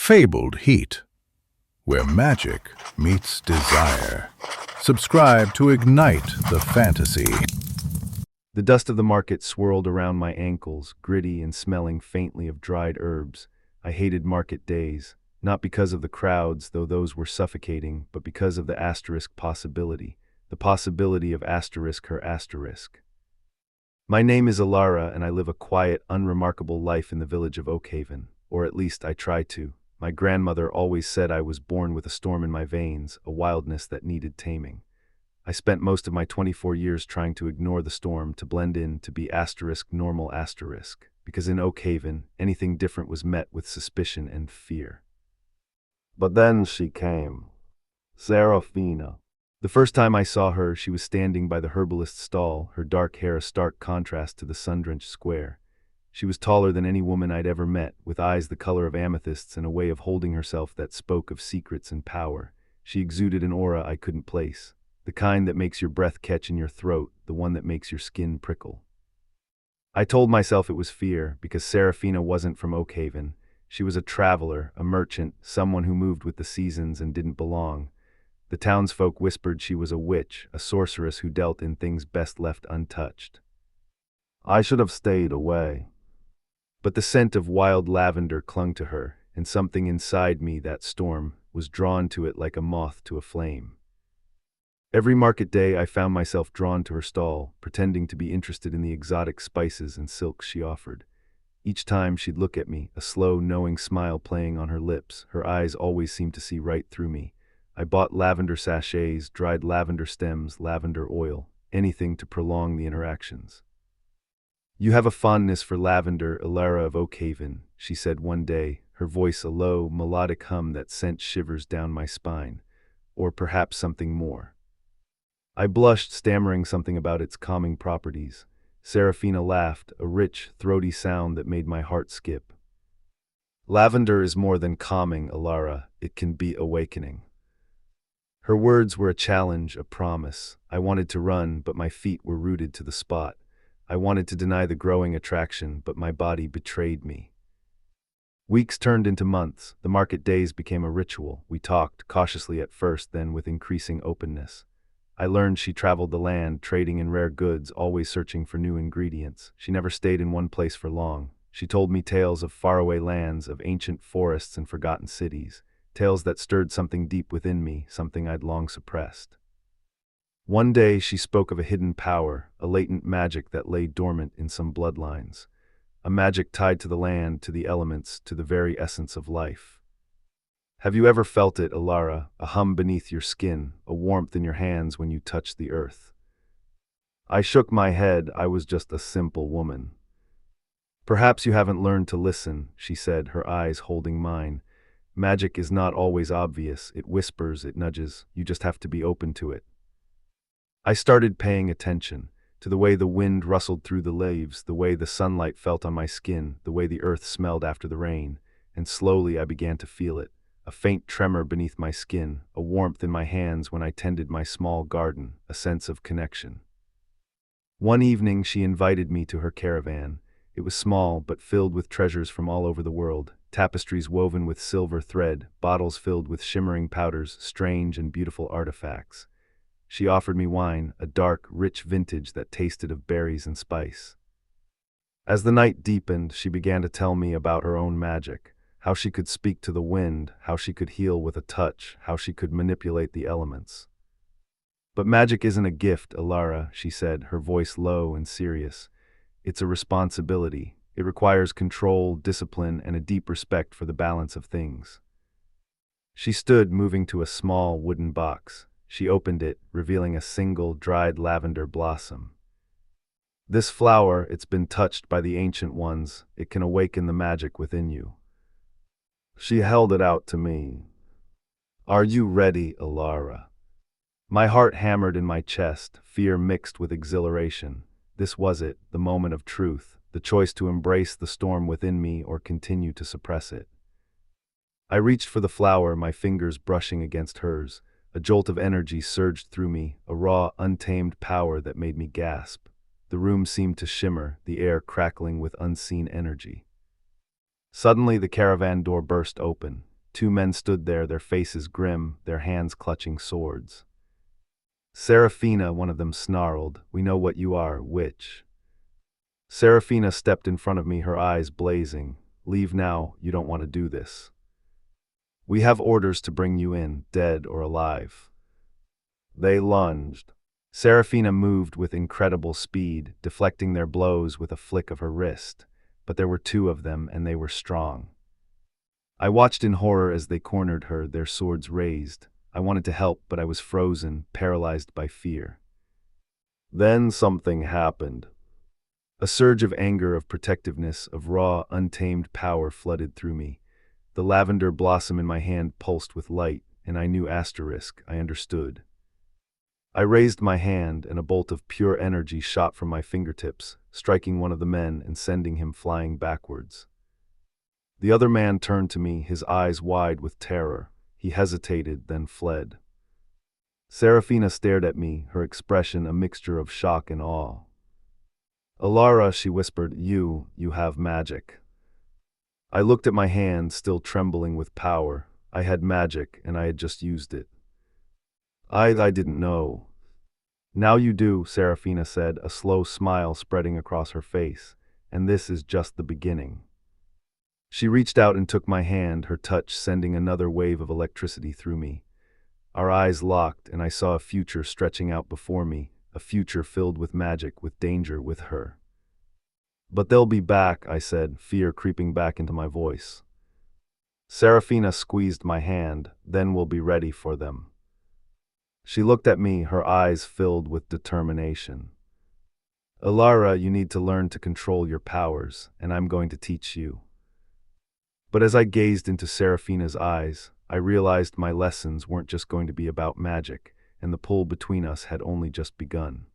fabled heat, where magic meets desire. Subscribe to ignite the fantasy. The dust of the market swirled around my ankles, gritty and smelling faintly of dried herbs. I hated market days, not because of the crowds, though those were suffocating, but because of the asterisk possibility, the possibility of asterisk her asterisk. My name is Elara, and I live a quiet, unremarkable life in the village of Oakhaven, or at least I try to. My grandmother always said I was born with a storm in my veins, a wildness that needed taming. I spent most of my 24 years trying to ignore the storm, to blend in, to be asterisk normal asterisk, because in Oakhaven, anything different was met with suspicion and fear. But then she came. Seraphina. The first time I saw her, she was standing by the herbalist's stall, her dark hair a stark contrast to the sun-drenched square. She was taller than any woman I'd ever met, with eyes the color of amethysts and a way of holding herself that spoke of secrets and power. She exuded an aura I couldn't place. The kind that makes your breath catch in your throat, the one that makes your skin prickle. I told myself it was fear, because Seraphina wasn't from Oakhaven. She was a traveler, a merchant, someone who moved with the seasons and didn't belong. The townsfolk whispered she was a witch, a sorceress who dealt in things best left untouched. I should have stayed away. But the scent of wild lavender clung to her, and something inside me, that storm, was drawn to it like a moth to a flame. Every market day I found myself drawn to her stall, pretending to be interested in the exotic spices and silks she offered. Each time she'd look at me, a slow, knowing smile playing on her lips. Her eyes always seemed to see right through me. I bought lavender sachets, dried lavender stems, lavender oil, anything to prolong the interactions. "You have a fondness for lavender, Elara of Oakhaven," she said one day, her voice a low, melodic hum that sent shivers down my spine. Or perhaps something more. I blushed, stammering something about its calming properties. Seraphina laughed, a rich, throaty sound that made my heart skip. "Lavender is more than calming, Elara, it can be awakening." Her words were a challenge, a promise. I wanted to run, but my feet were rooted to the spot. I wanted to deny the growing attraction, but my body betrayed me. Weeks turned into months. The market days became a ritual. We talked, cautiously at first, then with increasing openness. I learned she traveled the land, trading in rare goods, always searching for new ingredients. She never stayed in one place for long. She told me tales of faraway lands, of ancient forests and forgotten cities, tales that stirred something deep within me, something I'd long suppressed. One day she spoke of a hidden power, a latent magic that lay dormant in some bloodlines, a magic tied to the land, to the elements, to the very essence of life. Have you ever felt it, Elara, a hum beneath your skin, a warmth in your hands when you touch the earth? I shook my head. I was just a simple woman. "Perhaps you haven't learned to listen," she said, her eyes holding mine. "Magic is not always obvious. It whispers, it nudges. You just have to be open to it." I started paying attention to the way the wind rustled through the leaves, the way the sunlight felt on my skin, the way the earth smelled after the rain, and slowly I began to feel it. A faint tremor beneath my skin, a warmth in my hands when I tended my small garden, a sense of connection. One evening she invited me to her caravan. It was small, but filled with treasures from all over the world, tapestries woven with silver thread, bottles filled with shimmering powders, strange and beautiful artifacts. She offered me wine, a dark, rich vintage that tasted of berries and spice. As the night deepened, she began to tell me about her own magic. How she could speak to the wind, how she could heal with a touch, how she could manipulate the elements. "But magic isn't a gift, Elara," she said, her voice low and serious. "It's a responsibility. It requires control, discipline, and a deep respect for the balance of things." She stood, moving to a small wooden box. She opened it, revealing a single dried lavender blossom. "This flower, it's been touched by the ancient ones. It can awaken the magic within you." She held it out to me. "Are you ready, Elara?" My heart hammered in my chest, fear mixed with exhilaration. This was it, the moment of truth, the choice to embrace the storm within me or continue to suppress it. I reached for the flower, my fingers brushing against hers. A jolt of energy surged through me, a raw, untamed power that made me gasp. The room seemed to shimmer, the air crackling with unseen energy. Suddenly the caravan door burst open. 2 men stood there, their faces grim, their hands clutching swords. Seraphina, one of them snarled, "We know what you are, witch." Seraphina stepped in front of me, her eyes blazing. "Leave now, you don't want to do this. We have orders to bring you in, dead or alive." They lunged. Seraphina moved with incredible speed, deflecting their blows with a flick of her wrist, but there were 2 of them, and they were strong. I watched in horror as they cornered her, their swords raised. I wanted to help, but I was frozen, paralyzed by fear. Then something happened. A surge of anger, of protectiveness, of raw, untamed power flooded through me. The lavender blossom in my hand pulsed with light, and I knew asterisk, I understood. I raised my hand, and a bolt of pure energy shot from my fingertips, striking one of the men and sending him flying backwards. The other man turned to me, his eyes wide with terror. He hesitated, then fled. Seraphina stared at me, her expression a mixture of shock and awe. "Elara," she whispered, you have magic." I looked at my hand, still trembling with power. I had magic, and I had just used it. I didn't know." "Now you do," Seraphina said, a slow smile spreading across her face. "And this is just the beginning." She reached out and took my hand, her touch sending another wave of electricity through me. Our eyes locked, and I saw a future stretching out before me, a future filled with magic, with danger, with her. "But they'll be back," I said, fear creeping back into my voice. Seraphina squeezed my hand. "Then we'll be ready for them." She looked at me, her eyes filled with determination. "Elara, you need to learn to control your powers, and I'm going to teach you." But as I gazed into Seraphina's eyes, I realized my lessons weren't just going to be about magic, and the pull between us had only just begun.